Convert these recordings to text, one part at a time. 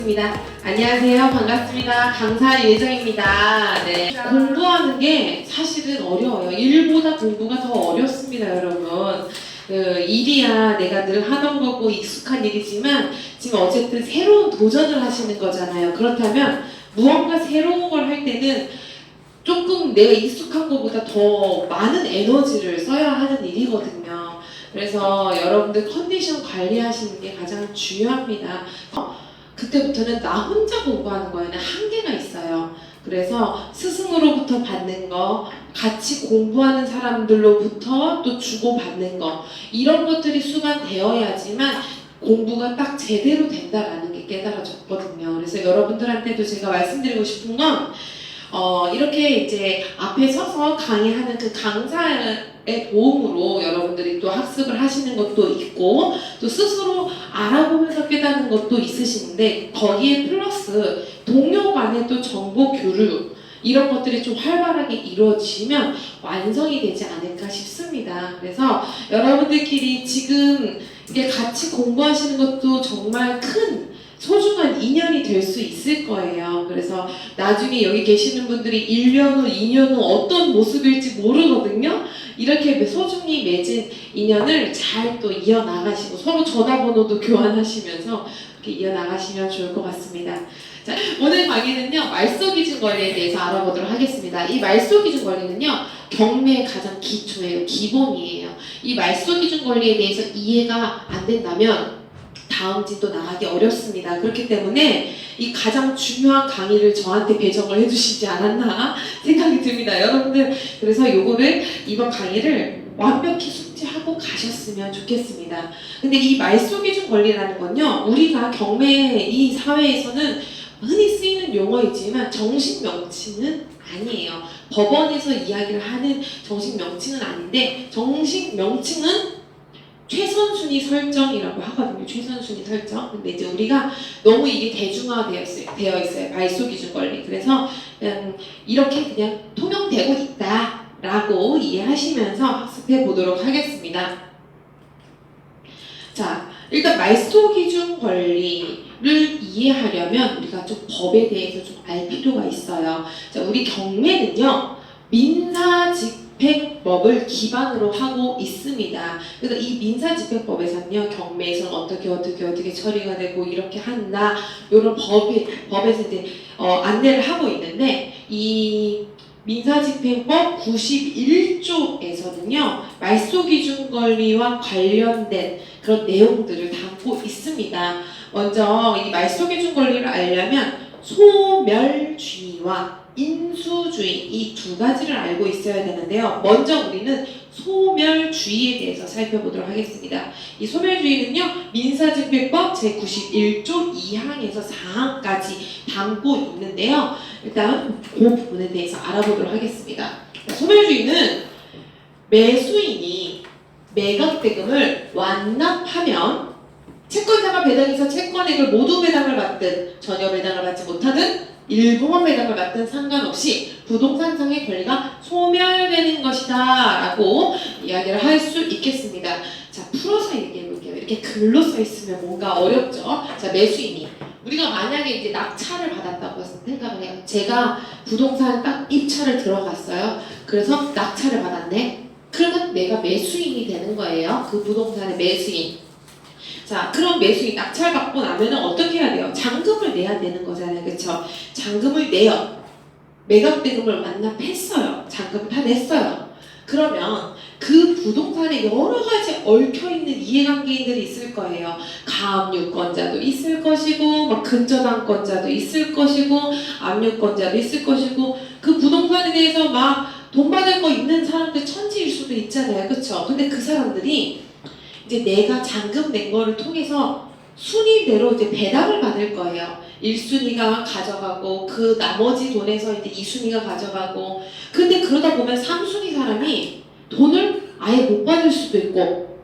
안녕하세요. 반갑습니다. 강사 예정입니다. 네. 공부하는 게 사실은 어려워요. 일보다 공부가 더 어렵습니다, 여러분. 일이야 내가 늘 하던 거고 익숙한 일이지만 지금 어쨌든 새로운 도전을 하시는 거잖아요. 그렇다면 무언가 새로운 걸 할 때는 조금 내가 익숙한 것보다 더 많은 에너지를 써야 하는 일이거든요. 그래서 여러분들 컨디션 관리하시는 게 가장 중요합니다. 그때부터는 나 혼자 공부하는 거에는 한계가 있어요. 그래서 스승으로부터 받는 거, 같이 공부하는 사람들로부터 또 주고받는 거, 이런 것들이 수반되어야지만 공부가 딱 제대로 된다라는 게 깨달아졌거든요. 그래서 여러분들한테도 제가 말씀드리고 싶은 건 이렇게 이제 앞에 서서 강의하는 그 강사의 도움으로 여러분들이 또 학습을 하시는 것도 있고 또 스스로 알아보면서 깨닫는 것도 있으신데 거기에 플러스 동료 간의 또 정보 교류 이런 것들이 좀 활발하게 이루어지면 완성이 되지 않을까 싶습니다. 그래서 여러분들끼리 지금 이게 같이 공부하시는 것도 정말 큰 소중한 인연이 될 수 있을 거예요. 그래서 나중에 여기 계시는 분들이 1년 후, 2년 후 어떤 모습일지 모르거든요. 이렇게 소중히 맺은 인연을 잘 또 이어나가시고 서로 전화번호도 교환하시면서 이렇게 이어나가시면 좋을 것 같습니다. 자, 오늘 강의는요, 말소기준 권리에 대해서 알아보도록 하겠습니다. 이 말소기준 권리는요, 경매의 가장 기초예요. 기본이에요. 이 말소기준 권리에 대해서 이해가 안 된다면 다음 진도 나가기 어렵습니다. 그렇기 때문에 이 가장 중요한 강의를 저한테 배정을 해주시지 않았나 생각이 듭니다. 여러분들 그래서 요거를 이번 강의를 완벽히 숙지하고 가셨으면 좋겠습니다. 근데 이 말소기준 권리라는 건요, 우리가 경매 이 사회에서는 흔히 쓰이는 용어이지만 정식 명칭은 아니에요. 법원에서 이야기를 하는 정식 명칭은 아닌데 정식 명칭은 최선순위 설정이라고 하거든요. 최선순위 설정. 근데 이제 우리가 너무 이게 대중화되어 있어요. 말소기준 권리. 그래서 이렇게 그냥 통용되고 있다라고 이해하시면서 학습해 보도록 하겠습니다. 자, 일단 말소기준 권리를 이해하려면 우리가 좀 법에 대해서 좀 알 필요가 있어요. 자, 우리 경매는요, 민사집행법을 기반으로 하고 있습니다. 그래서 이 민사집행법에서는요, 경매에서는 어떻게 처리가 되고 이렇게 한다, 이런 법에서 이제 안내를 하고 있는데 이 민사집행법 91조에서는요, 말소기준 권리와 관련된 그런 내용들을 담고 있습니다. 먼저 이 말소기준 권리를 알려면 소멸주의와 인수주의 이 두 가지를 알고 있어야 되는데요. 먼저 우리는 소멸주의에 대해서 살펴보도록 하겠습니다. 이 소멸주의는요, 민사집행법 제91조 2항에서 4항까지 담고 있는데요. 일단 그 부분에 대해서 알아보도록 하겠습니다. 소멸주의는 매수인이 매각대금을 완납하면 채권자가 배당해서 채권액을 모두 배당을 받든 전혀 배당을 받지 못하든 일부만 배당을 받든 상관없이 부동산상의 권리가 소멸되는 것이다 라고 이야기를 할 수 있겠습니다. 자, 풀어서 얘기해 볼게요. 이렇게 글로 써 있으면 뭔가 어렵죠. 자, 매수인이 우리가 만약에 이제 낙찰을 받았다고 생각을 해요. 제가 부동산 딱 입찰을 들어갔어요. 그래서 낙찰을 받았네. 그러면 내가 매수인이 되는 거예요. 그 부동산의 매수인. 자, 그럼 매수인 낙찰받고 나면은 어떻게 해야 돼요? 잔금을 내야 되는 거잖아요. 그쵸? 잔금을 내요. 매각대금을 완납했어요. 잔금 다 냈어요. 그러면 그 부동산에 여러 가지 얽혀있는 이해관계인들이 있을 거예요. 가압류권자도 있을 것이고, 막 근저당권자도 있을 것이고, 압류권자도 있을 것이고, 그 부동산에 대해서 막 돈 받을 거 있는 사람들 천지일 수도 있잖아요. 그쵸? 근데 그 사람들이 이제 내가 잔금 낸 거를 통해서 순위대로 이제 배당을 받을 거예요. 1순위가 가져가고 그 나머지 돈에서 이제 2순위가 가져가고, 근데 그러다 보면 3순위 사람이 돈을 아예 못 받을 수도 있고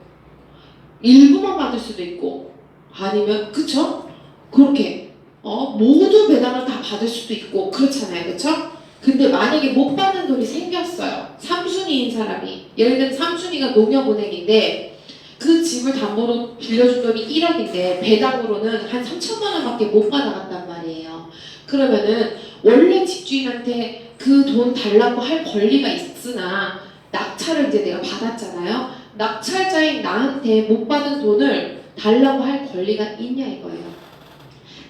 일부만 받을 수도 있고 아니면 그쵸? 그렇게 모두 배당을 다 받을 수도 있고 그렇잖아요. 그쵸? 근데 만약에 못 받는 돈이 생겼어요. 3순위인 사람이 예를 들면 3순위가 농협은행인데 그 집을 담보로 빌려준 돈이 1억인데 배당으로는 한 3천만 원밖에 못 받아갔단 말이에요. 그러면은 원래 집주인한테 그 돈 달라고 할 권리가 있으나 낙찰을 이제 내가 받았잖아요. 낙찰자인 나한테 못 받은 돈을 달라고 할 권리가 있냐 이거예요.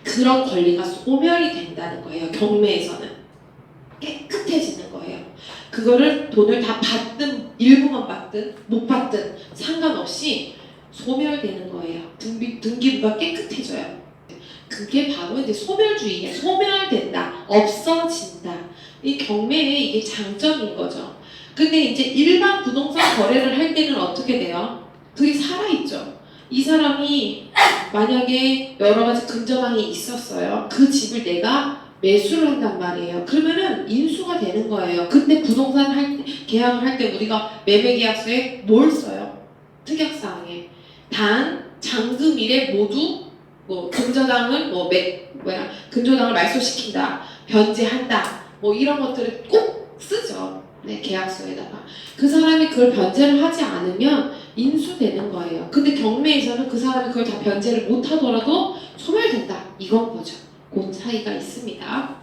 그런 권리가 소멸이 된다는 거예요. 경매에서는 깨끗해지는 거예요. 그거를 돈을 다 받든 일부만 받든 못 받든 상관없이 소멸되는 거예요. 등기부가 깨끗해져요. 그게 바로 이제 소멸주의예요. 소멸된다, 없어진다. 이 경매의 이게 장점인 거죠. 근데 이제 일반 부동산 거래를 할 때는 어떻게 돼요? 그게 살아있죠. 이 사람이 만약에 여러 가지 근저당이 있었어요. 그 집을 내가 매수를 한단 말이에요. 그러면은 인수가 되는 거예요. 근데 부동산 계약을 할 때 우리가 매매계약서에 뭘 써요? 특약사항에 단 잔금일에 모두 뭐 근저당을 근저당을 말소시킨다, 변제한다, 뭐 이런 것들을 꼭 쓰죠. 네, 계약서에다가. 그 사람이 그걸 변제를 하지 않으면 인수되는 거예요. 근데 경매에서는 그 사람이 그걸 다 변제를 못 하더라도 소멸된다. 이건 거죠. 그 차이가 있습니다.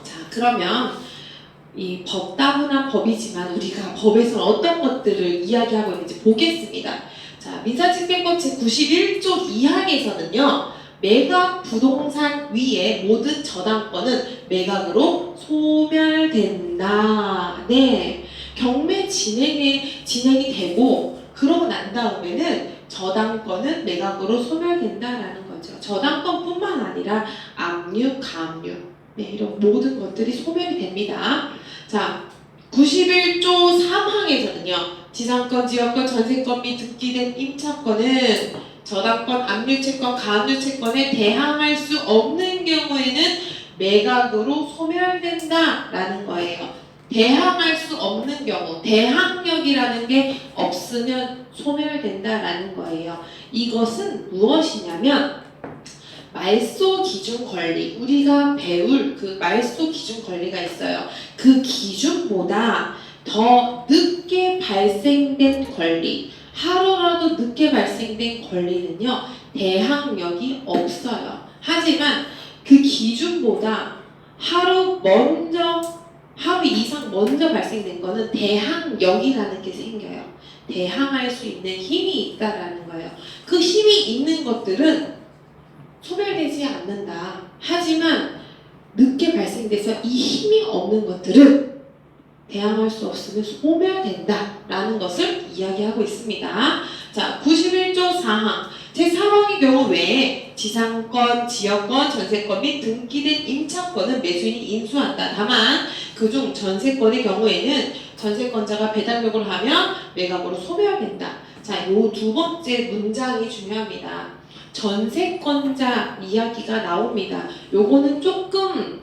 자, 그러면 이 법 따분한 법이지만 우리가 법에서 어떤 것들을 이야기하고 있는지 보겠습니다. 자, 민사집행법 제91조 2항에서는요. 매각 부동산 위에 모든 저당권은 매각으로 소멸된다. 네, 경매 진행이 되고 그러고 난 다음에는 저당권은 매각으로 소멸된다라는 거죠. 저당권뿐만 아니라 압류, 가압류, 네, 이런 모든 것들이 소멸이 됩니다. 자, 91조 3항에서는요. 지상권, 지역권, 전세권 및 등기된 임차권은 저당권, 압류채권, 가압류채권에 대항할 수 없는 경우에는 매각으로 소멸된다라는 거예요. 대항할 수 없는 경우, 대항력이라는 게 없으면 소멸된다라는 거예요. 이것은 무엇이냐면 말소 기준 권리, 우리가 배울 그 말소 기준 권리가 있어요. 그 기준보다 더 늦게 발생된 권리, 하루라도 늦게 발생된 권리는요, 대항력이 없어요. 하지만 그 기준보다 하루 이상 먼저 발생된 거는 대항력이라는 게 생겨요. 대항할 수 있는 힘이 있다라는 거예요. 그 힘이 있는 것들은 소멸되지 않는다. 하지만 늦게 발생돼서 이 힘이 없는 것들은 대항할 수 없으면 소멸된다라는 것을 이야기하고 있습니다. 자, 91조 4항 제3항의 경우 외에 지상권, 지역권, 전세권 및 등기된 임차권은 매수인이 인수한다. 다만 그중 전세권의 경우에는 전세권자가 배당 요구를 하면 매각으로 소멸된다. 자, 요 두 번째 문장이 중요합니다. 전세권자 이야기가 나옵니다. 요거는 조금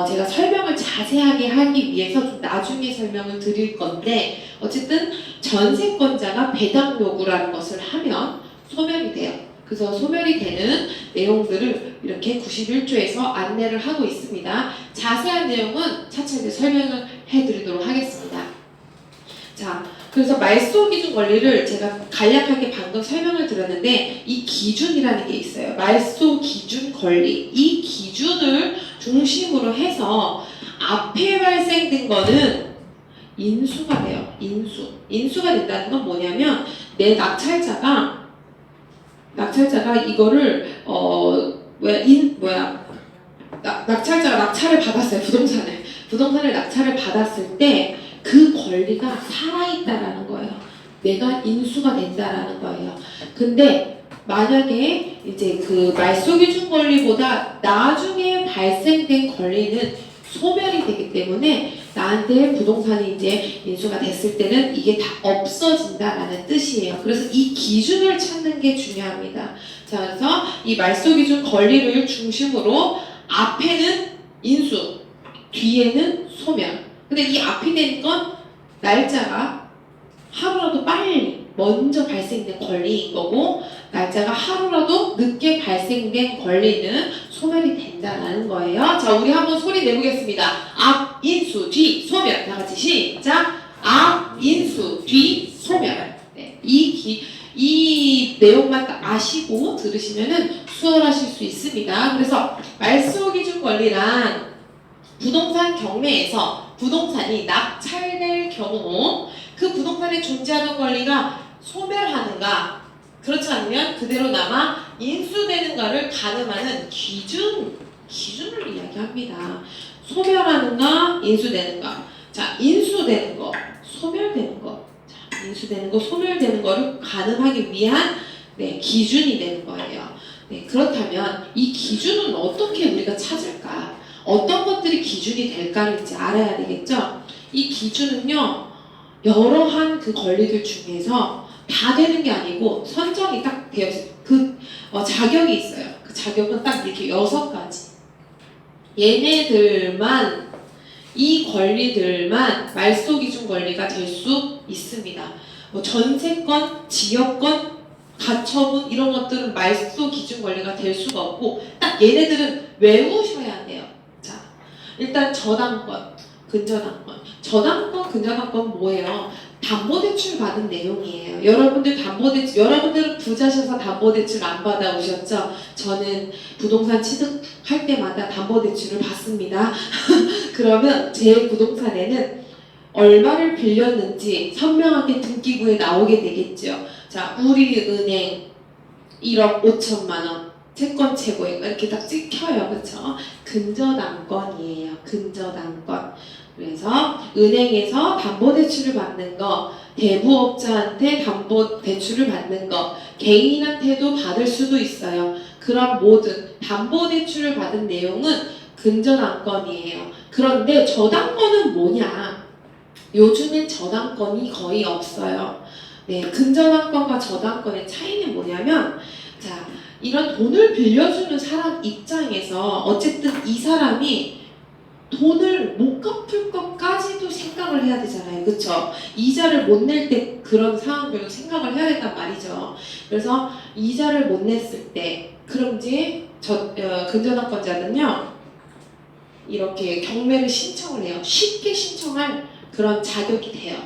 제가 설명을 자세하게 하기 위해서 좀 나중에 설명을 드릴 건데 어쨌든 전세권자가 배당 요구라는 것을 하면 소멸이 돼요. 그래서 소멸이 되는 내용들을 이렇게 91조에서 안내를 하고 있습니다. 자세한 내용은 차차 이제 설명을 해드리도록 하겠습니다. 자, 그래서 말소 기준 권리를 제가 간략하게 방금 설명을 드렸는데 이 기준이라는 게 있어요. 말소 기준 권리. 이 기준을 중심으로 해서 앞에 발생된 거는 인수가 돼요. 인수가 된다는 건 뭐냐면 내 낙찰자가 이거를 낙찰자가 낙찰을 받았어요. 부동산을 낙찰을 받았을 때 그 권리가 살아있다라는 거예요. 내가 인수가 된다라는 거예요. 근데 만약에 이제 그 말소 기준 권리보다 나중에 발생된 권리는 소멸이 되기 때문에 나한테 부동산이 이제 인수가 됐을 때는 이게 다 없어진다라는 뜻이에요. 그래서 이 기준을 찾는 게 중요합니다. 자, 그래서 이 말소 기준 권리를 중심으로 앞에는 인수, 뒤에는 소멸. 근데 이 앞이 되는 건 날짜가 하루라도 빨리 먼저 발생된 권리인 거고 날짜가 하루라도 늦게 발생된 권리는 소멸이 된다는 거예요. 자, 우리 한번 소리 내보겠습니다. 앞, 인수, 뒤, 소멸. 다 같이 시작. 앞, 인수, 뒤, 소멸. 네, 이 내용만 딱 아시고 들으시면은 수월하실 수 있습니다. 그래서 말소기준 권리란 부동산 경매에서 부동산이 낙찰될 경우 그 부동산에 존재하는 권리가 소멸하는가 그렇지 않으면 그대로 남아 인수되는가를 가늠하는 기준을 이야기합니다. 소멸하는가 인수되는가. 자, 인수되는 거, 소멸되는 거. 자, 인수되는 거, 소멸되는 거를 가늠하기 위한 기준이 되는 거예요. 네, 그렇다면 이 기준은 어떻게 우리가 찾을까? 어떤 것들이 기준이 될까를 이제 알아야 되겠죠? 이 기준은요, 여러한 그 권리들 중에서 다 되는 게 아니고 선정이 딱 되어 있어요. 자격이 있어요. 그 자격은 딱 이렇게 6가지. 얘네들만, 이 권리들만 말소기준 권리가 될 수 있습니다. 뭐 전세권, 지역권, 가처분 이런 것들은 말소기준 권리가 될 수가 없고 딱 얘네들은 외우셔야 돼요. 자, 일단 저당권, 근저당권. 저당권, 근저당권 뭐예요? 담보대출 받은 내용이에요. 여러분들은 부자셔서 담보대출 안 받아오셨죠? 저는 부동산 취득할 때마다 담보대출을 받습니다. 그러면 제 부동산에는 얼마를 빌렸는지 선명하게 등기부에 나오게 되겠죠. 자, 우리은행 1억 5천만 원, 채권 최고액 이렇게 딱 찍혀요. 그렇죠? 근저당권이에요. 근저당권. 그래서 은행에서 담보대출을 받는 거, 대부업자한테 담보대출을 받는 거, 개인한테도 받을 수도 있어요. 그런 모든 담보대출을 받은 내용은 근저당권이에요. 그런데 저당권은 뭐냐? 요즘엔 저당권이 거의 없어요. 네, 근저당권과 저당권의 차이는 뭐냐면, 자, 이런 돈을 빌려주는 사람 입장에서 어쨌든 이 사람이 돈을 못 갚을 것까지도 생각을 해야 되잖아요. 그쵸? 이자를 못 낼 때 그런 상황들도 생각을 해야 된단 말이죠. 그래서 이자를 못 냈을 때, 그럼 이제 근저당권자는요, 이렇게 경매를 신청을 해요. 쉽게 신청할 그런 자격이 돼요.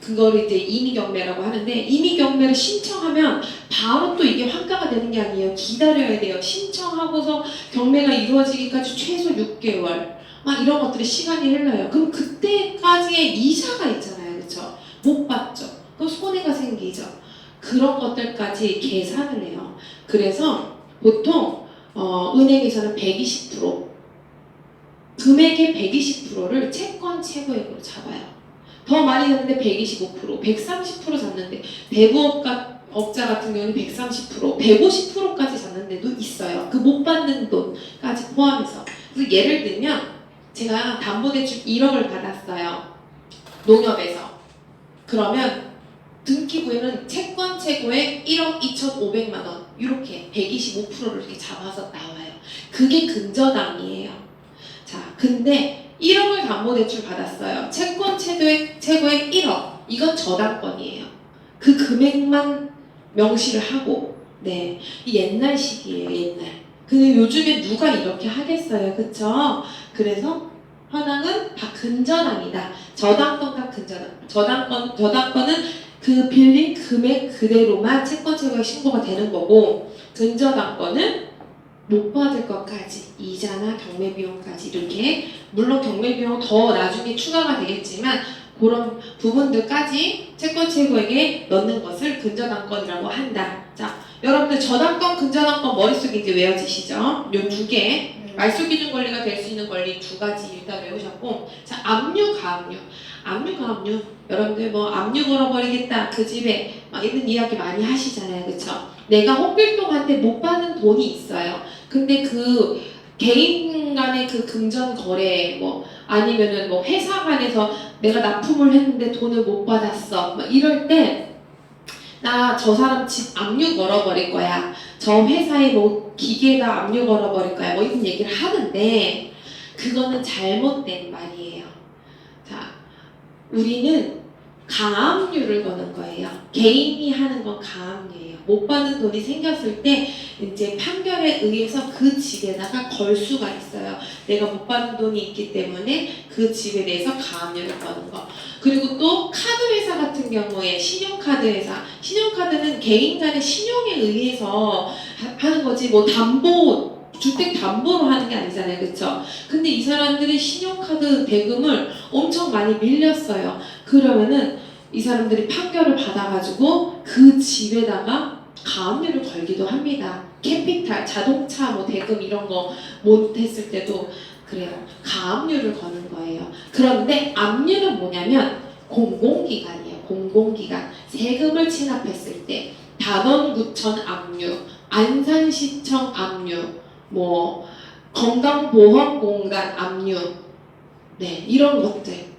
그거를 이제 임의경매라고 하는데, 임의경매를 신청하면 바로 또 이게 환가가 되는 게 아니에요. 기다려야 돼요. 신청하고서 경매가 이루어지기까지 최소 6개월. 막 이런 것들이 시간이 흘러요. 그럼 그때까지의 이자가 있잖아요. 그렇죠? 못 받죠. 그럼 손해가 생기죠. 그런 것들까지 계산을 해요. 그래서 보통 은행에서는 120%, 금액의 120%를 채권 최고액으로 잡아요. 더 많이 잡는데 125%, 130% 잡는데 대부업자 같은 경우는 130%, 150%까지 잡는 데도 있어요. 그 못 받는 돈까지 포함해서. 그래서 예를 들면 제가 담보대출 1억을 받았어요. 농협에서. 그러면 등기부에는 채권 최고액 1억 2,500만 원 이렇게 125%를 이렇게 잡아서 나와요. 그게 근저당이에요. 자, 근데 1억을 담보대출 받았어요. 채권 최고액 1억. 이건 저당권이에요. 그 금액만 명시를 하고, 네, 옛날식이에요. 옛날. 근데 요즘에 누가 이렇게 하겠어요. 그쵸? 그래서 현황은 다 근저당이다. 저당권과 근저당. 저당권은 그 빌린 금액 그대로만 채권 최고액 신고가 되는 거고, 근저당권은 못 받을 것까지, 이자나 경매 비용까지 이렇게, 물론 경매 비용 더 나중에 추가가 되겠지만 그런 부분들까지 채권 최고액에 넣는 것을 근저당권이라고 한다. 자, 여러분들 저당권, 근저당권 머릿속에 이제 외워지시죠? 요 2개. 말소기준 권리가 될 수 있는 권리 2가지 일단 외우셨고, 자, 압류, 가압류. 압류, 가압류. 여러분들 뭐 압류 걸어버리겠다 그 집에 막 이런 이야기 많이 하시잖아요. 그쵸? 내가 홍길동한테 못 받은 돈이 있어요. 근데 그 개인 간의 그 금전 거래 뭐 아니면은 뭐 회사 간에서 내가 납품을 했는데 돈을 못 받았어. 막 이럴 때 나 저 사람 집 압류 걸어버릴 거야. 저 회사에 뭐 기계에다 압류 걸어버릴 거야. 뭐 이런 얘기를 하는데 그거는 잘못된 말이에요. 자, 우리는 가압류를 거는 거예요. 개인이 하는 건 가압류예요. 못 받는 돈이 생겼을 때 이제 판결에 의해서 그 집에다가 걸 수가 있어요. 내가 못 받는 돈이 있기 때문에 그 집에 대해서 가압류를 거는 거. 그리고 또 카드 회사 같은 경우에 신용카드 회사, 신용카드는 개인 간의 신용에 의해서 하는 거지 뭐 담보 주택 담보로 하는 게 아니잖아요, 그렇죠? 근데 이 사람들이 신용카드 대금을 엄청 많이 밀렸어요. 그러면은 이 사람들이 판결을 받아가지고 그 집에다가 가압류를 걸기도 합니다. 캐피탈, 자동차 뭐 대금 이런 거 못했을 때도 그래요. 가압류를 거는 거예요. 그런데 압류는 뭐냐면 공공기관이에요. 공공기관. 세금을 체납했을 때 단원구청 압류, 안산시청 압류, 뭐 건강보험공단 압류, 네 이런 것들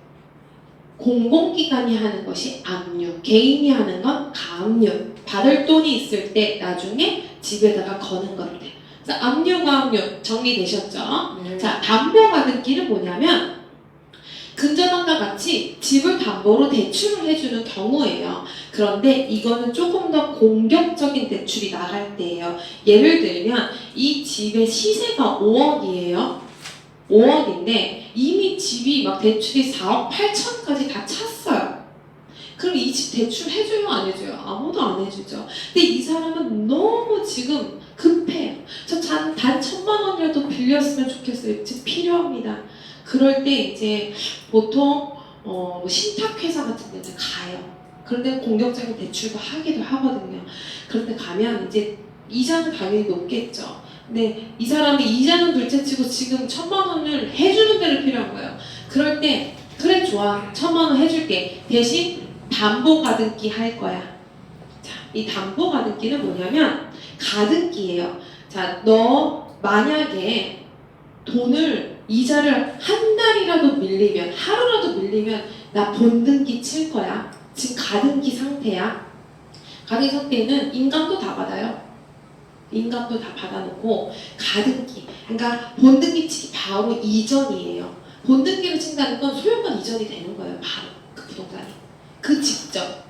공공기관이 하는 것이 압류, 개인이 하는 건 가압류. 받을 돈이 있을 때 나중에 집에다가 거는 것들. 그래서 압류, 가압류 정리되셨죠? 자, 담보받은기는 뭐냐면 근저당과 같이 집을 담보로 대출을 해주는 경우예요. 그런데 이거는 조금 더 공격적인 대출이 나갈 때예요. 예를 들면 이 집의 시세가 5억이에요. 5억인데 이미 집이 막 대출이 4억 8천까지 다 찼어요. 그럼 이 집 대출 해줘요? 안 해줘요? 아무도 안 해주죠. 근데 이 사람은 너무 지금 급해요. 저 단 1,000만 원이라도 빌렸으면 좋겠어요. 지금 필요합니다. 그럴 때 이제 보통 뭐 신탁회사 같은 데는 가요. 그런데 공격적인 대출도 하기도 하거든요. 그런데 가면 이제 이자는 당연히 높겠죠. 근데 이 사람이 이자는 둘째치고 지금 1,000만 원을 해주는 데를 필요한 거예요. 그럴 때 그래 좋아 1,000만 원 해줄게. 대신 담보가등기 할 거야. 자, 이 담보가등기는 뭐냐면 가등기예요. 자, 너 만약에 돈을 이자를 한 달이라도 밀리면 하루라도 밀리면 나 본등기 칠 거야. 지금 가등기 상태야. 가등기 상태는 인감도 다 받아요. 인감도 다 받아놓고 가등기. 그러니까 본등기 치기 바로 이전이에요. 본등기를 친다는 건 소유권 이전이 되는 거예요. 바로 그 부동산이. 그 직접.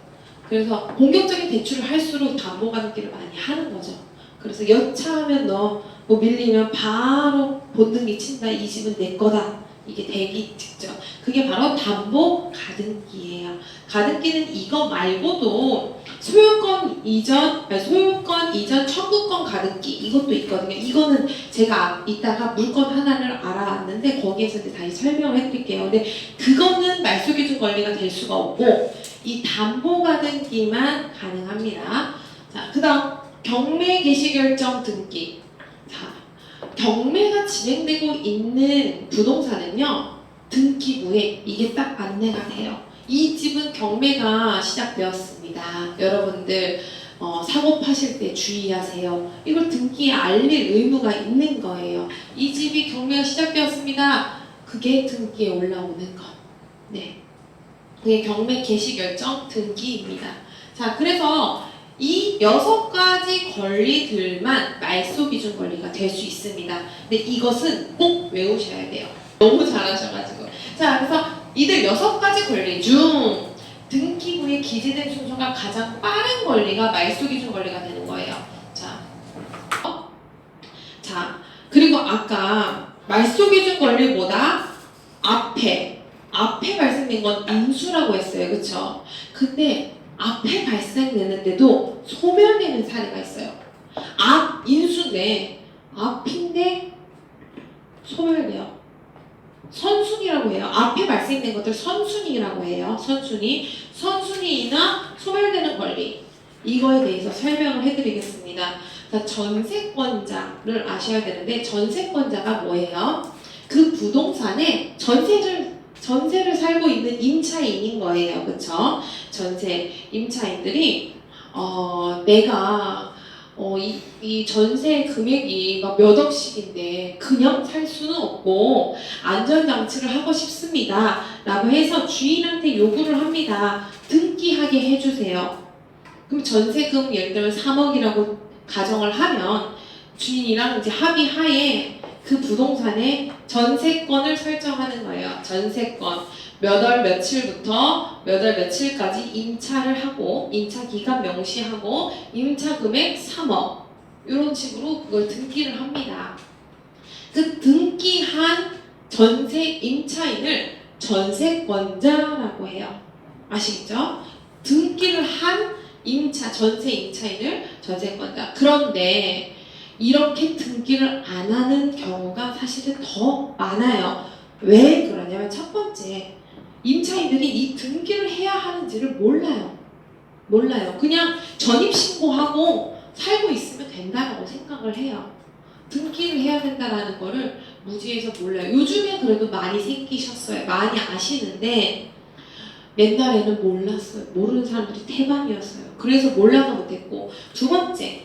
그래서 공격적인 대출을 할수록 담보가등기를 많이 하는 거죠. 그래서 여차하면 너 뭐 밀리면 바로 본등기 친다. 이 집은 내 거다. 이게 되기 직전. 그게 바로 담보가등기예요. 가등기는 이거 말고도 소유권 이전 청구권 가등기 이것도 있거든요. 이거는 제가 이따가 물건 하나를 알아왔는데 거기에서 이제 다시 설명을 해드릴게요. 근데 그거는 말소기준 권리가 될 수가 없고 이 담보가등기만 가능합니다. 자, 그다음 경매 개시결정 등기. 자, 경매가 진행되고 있는 부동산은요 등기부에 이게 딱 안내가 돼요. 이 집은 경매가 시작되었습니다. 여러분들 사고 파실 때 주의하세요. 이걸 등기에 알릴 의무가 있는 거예요. 이 집이 경매가 시작되었습니다. 그게 등기에 올라오는 것. 네, 그게 경매 개시결정 등기입니다. 자, 그래서 이 6가지 권리들만 말소기준 권리가 될 수 있습니다. 근데 이것은 꼭 외우셔야 돼요. 너무 잘하셔가지고. 자, 그래서 이들 6가지 권리 중 등기부에 기재된 순서가 가장 빠른 권리가 말소기준 권리가 되는 거예요. 자, 그리고 아까 말소기준 권리보다 앞에 발생된 건 인수라고 했어요. 그쵸? 근데 앞에 발생되는데도 소멸되는 사례가 있어요. 인수인데 앞인데 소멸돼요. 선순위라고 해요. 앞에 발생된 것들 선순위라고 해요. 선순위나 소멸되는 권리 이거에 대해서 설명을 해드리겠습니다. 자, 전세권자를 아셔야 되는데 전세권자가 뭐예요? 그 부동산에 전세를 살고 있는 임차인인 거예요. 그쵸? 전세 임차인들이 내가 이 전세 금액이 막 몇 억씩인데 그냥 살 수는 없고 안전장치를 하고 싶습니다. 라고 해서 주인한테 요구를 합니다. 등기하게 해주세요. 그럼 전세금 예를 들면 3억이라고 가정을 하면 주인이랑 이제 합의하에 그 부동산의 전세권을 설정하는 거예요. 전세권. 몇 월 며칠부터 몇 월 며칠까지 임차를 하고 임차 기간 명시하고 임차 금액 3억 이런 식으로 그걸 등기를 합니다. 그 등기한 전세 임차인을 전세권자라고 해요. 아시겠죠? 등기를 한 전세 임차인을 전세권자. 그런데 이렇게 등기를 안 하는 경우가 사실은 더 많아요. 왜 그러냐면 첫 번째, 임차인들이 이 등기를 해야 하는지를 몰라요. 그냥 전입신고하고 살고 있으면 된다라고 생각을 해요. 등기를 해야 된다라는 거를 무지해서 몰라요. 요즘에 그래도 많이 생기셨어요. 많이 아시는데 옛날에는 몰랐어요. 모르는 사람들이 태반이었어요. 그래서 몰라서 못했고, 두 번째,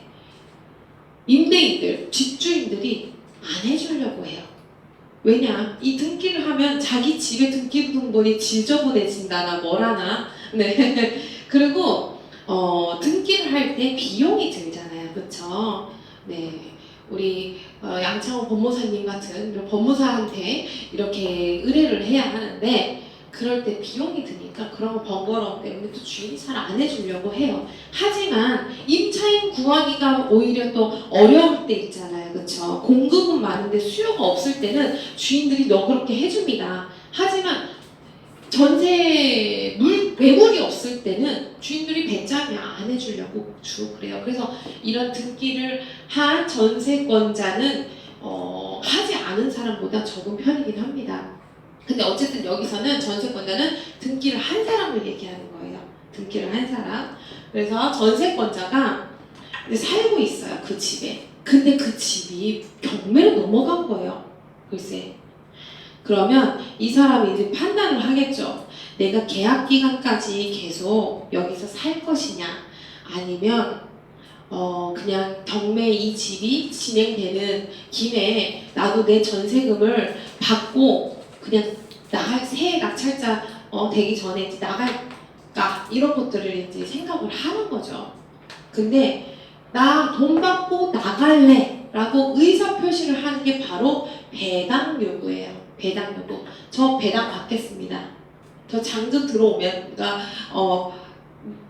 임대인들, 집주인들이 안 해주려고 해요. 왜냐? 이 등기를 하면 자기 집의 등기부등본이 지저분해진다나 뭐라나. 네. 그리고 등기를 할 때 비용이 들잖아요. 그렇죠? 네. 우리 양창호 법무사님 같은 이런 법무사한테 이렇게 의뢰를 해야 하는데 그럴 때 비용이 드니까 그런 거 번거로움 때문에 또 주인이 잘 안 해주려고 해요. 하지만 임차인 구하기가 오히려 또 어려울 때 있잖아요. 그렇죠? 공급은 많은데 수요가 없을 때는 주인들이 너그럽게 해줍니다. 하지만 매물이 없을 때는 주인들이 배짱이 안 해주려고 주로 그래요. 그래서 이런 등기를 한 전세권자는 하지 않은 사람보다 적은 편이긴 합니다. 근데 어쨌든 여기서는 전세권자는 등기를 한 사람을 얘기하는 거예요. 등기를 한 사람. 그래서 전세권자가 살고 있어요. 그 집에. 근데 그 집이 경매로 넘어간 거예요. 글쎄. 그러면 이 사람이 이제 판단을 하겠죠. 내가 계약 기간까지 계속 여기서 살 것이냐, 아니면 그냥 경매 이 집이 진행되는 김에 나도 내 전세금을 받고 그냥 새 낙찰자 되기 전에 이제 나갈까, 이런 것들을 이제 생각을 하는 거죠. 근데 나 돈 받고 나갈래 라고 의사표시를 하는 게 바로 배당 요구예요. 배당 요구. 저 배당 받겠습니다. 저 잔금 들어오면, 그러니까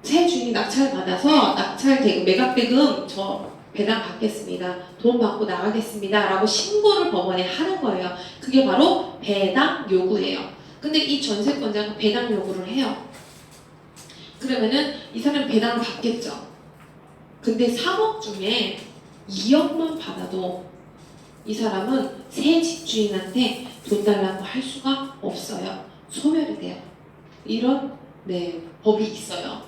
새 주인이 낙찰 받아서 낙찰 대금, 매각 대금 저 배당 받겠습니다. 돈 받고 나가겠습니다. 라고 신고를 법원에 하는 거예요. 그게 바로 배당 요구예요. 근데 이 전세권자가 배당 요구를 해요. 그러면은 이 사람은 배당을 받겠죠. 근데 3억 중에 2억만 받아도 이 사람은 새 집주인한테 돈 달라고 할 수가 없어요. 소멸이 돼요. 이런 법이 있어요.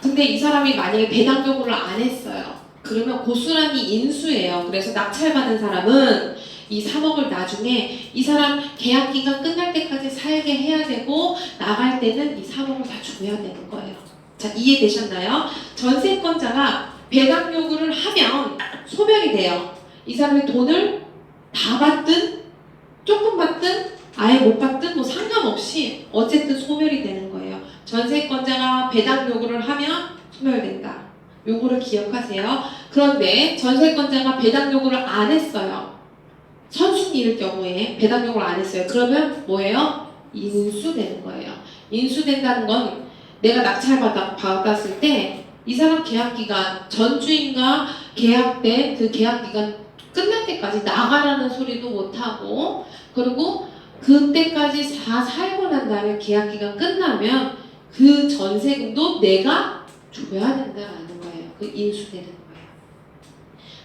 근데 이 사람이 만약에 배당 요구를 안 했어요. 그러면 고스란히 인수예요. 그래서 낙찰받은 사람은 이 3억을 나중에 이 사람 계약 기간 끝날 때까지 살게 해야 되고 나갈 때는 이 3억을 다 줘야 되는 거예요. 자, 이해되셨나요? 전세권자가 배당 요구를 하면 소멸이 돼요. 이 사람이 돈을 다 받든 조금 받든 아예 못 받든 뭐 상관없이 어쨌든 소멸이 되는 거예요. 전세권자가 배당 요구를 하면 소멸된다. 요거를 기억하세요. 그런데 전세권자가 배당 요구를 안 했어요. 선순위일 경우에 배당 요구를 안 했어요. 그러면 뭐예요? 인수되는 거예요. 인수된다는 건 내가 낙찰받았을 때 이 사람 계약기간, 전 주인과 계약된 그 계약기간 끝날 때까지 나가라는 소리도 못하고, 그리고 그때까지 다 살고 난 다음에 계약기간 끝나면 그 전세금도 내가 줘야 된다는 거예요. 그 인수되는 거예요.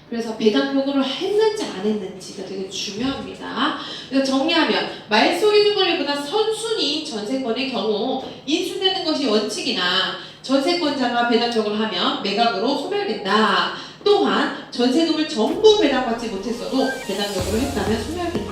그래서 배당 요구를 했는지 안 했는지가 되게 중요합니다. 그래서 정리하면 말소기준 권리보다 선순위 전세권의 경우 인수되는 것이 원칙이나 전세권자가 배당 요구를 하면 매각으로 소멸된다. 또한 전세금을 전부 배당받지 못했어도 배당 요구를 했다면 소멸된다.